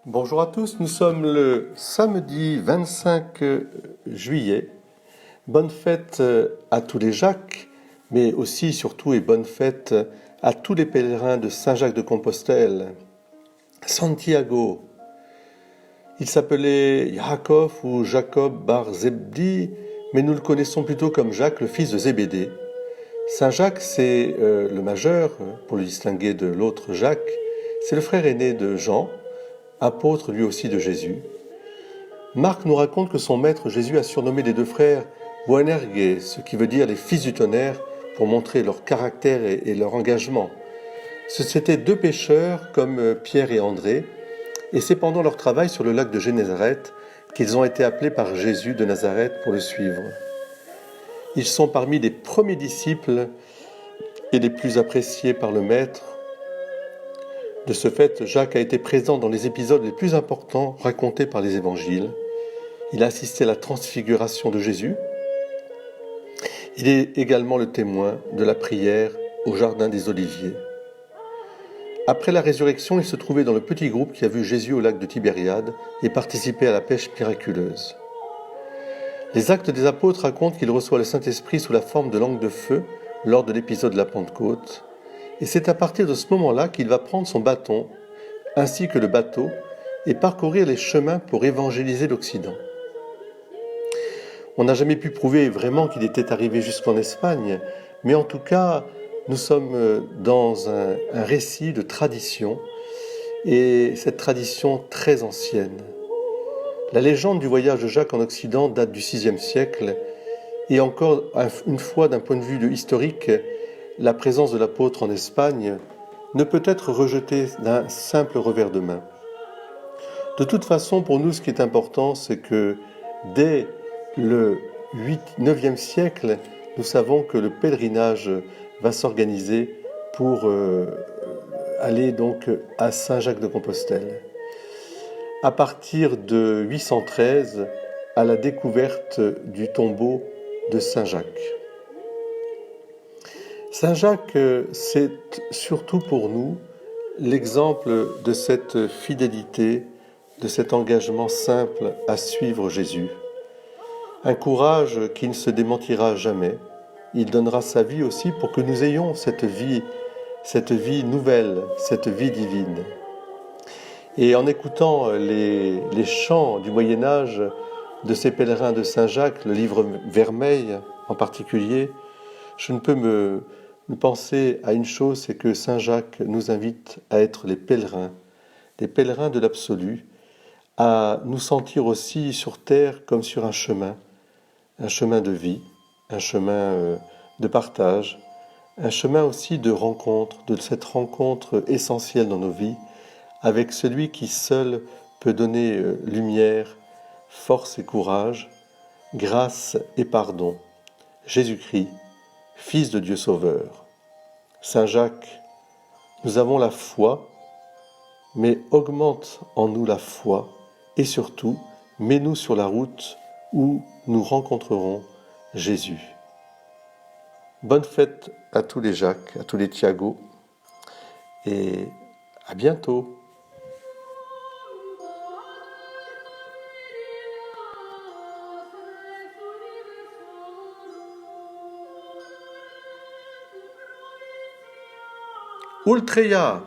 Bonjour à tous, nous sommes le samedi 25 juillet. Bonne fête à tous les Jacques, mais aussi, surtout et bonne fête à tous les pèlerins de Saint-Jacques de Compostelle. Santiago, il s'appelait Yaakov ou Jacob bar Zebdi, mais nous le connaissons plutôt comme Jacques, le fils de Zébédée. Saint-Jacques, c'est le majeur, pour le distinguer de l'autre Jacques, c'est le frère aîné de Jean, apôtre lui aussi de Jésus. Marc nous raconte que son maître Jésus a surnommé les deux frères Boanerges, ce qui veut dire les fils du tonnerre, pour montrer leur caractère et leur engagement. C'étaient deux pêcheurs comme Pierre et André, et c'est pendant leur travail sur le lac de Génézareth qu'ils ont été appelés par Jésus de Nazareth pour le suivre. Ils sont parmi les premiers disciples et les plus appréciés par le maître. De ce fait, Jacques a été présent dans les épisodes les plus importants racontés par les évangiles. Il a assisté à la transfiguration de Jésus. Il est également le témoin de la prière au jardin des Oliviers. Après la résurrection, il se trouvait dans le petit groupe qui a vu Jésus au lac de Tibériade et participé à la pêche miraculeuse. Les Actes des Apôtres racontent qu'il reçoit le Saint-Esprit sous la forme de langue de feu lors de l'épisode de la Pentecôte. Et c'est à partir de ce moment-là qu'il va prendre son bâton, ainsi que le bateau, et parcourir les chemins pour évangéliser l'Occident. On n'a jamais pu prouver vraiment qu'il était arrivé jusqu'en Espagne, mais en tout cas, nous sommes dans un récit de tradition, et cette tradition très ancienne. La légende du voyage de Jacques en Occident date du VIe siècle, et encore une fois, d'un point de vue historique, la présence de l'apôtre en Espagne ne peut être rejetée d'un simple revers de main. De toute façon, pour nous, ce qui est important, c'est que dès le 9e siècle, nous savons que le pèlerinage va s'organiser pour aller donc à Saint-Jacques de Compostelle. À partir de 813, à la découverte du tombeau de Saint-Jacques. Saint-Jacques, c'est surtout pour nous l'exemple de cette fidélité, de cet engagement simple à suivre Jésus. Un courage qui ne se démentira jamais. Il donnera sa vie aussi pour que nous ayons cette vie nouvelle, cette vie divine. Et en écoutant les chants du Moyen-Âge de ces pèlerins de Saint-Jacques, le livre Vermeil en particulier, je ne peux me penser à une chose, c'est que Saint-Jacques nous invite à être les pèlerins de l'absolu, à nous sentir aussi sur terre comme sur un chemin de vie, un chemin de partage, un chemin aussi de rencontre, de cette rencontre essentielle dans nos vies, avec celui qui seul peut donner lumière, force et courage, grâce et pardon, Jésus-Christ, Fils de Dieu Sauveur. Saint Jacques, nous avons la foi, mais augmente en nous la foi, et surtout, mets-nous sur la route où nous rencontrerons Jésus. Bonne fête à tous les Jacques, à tous les Thiago, et à bientôt. Ultreia!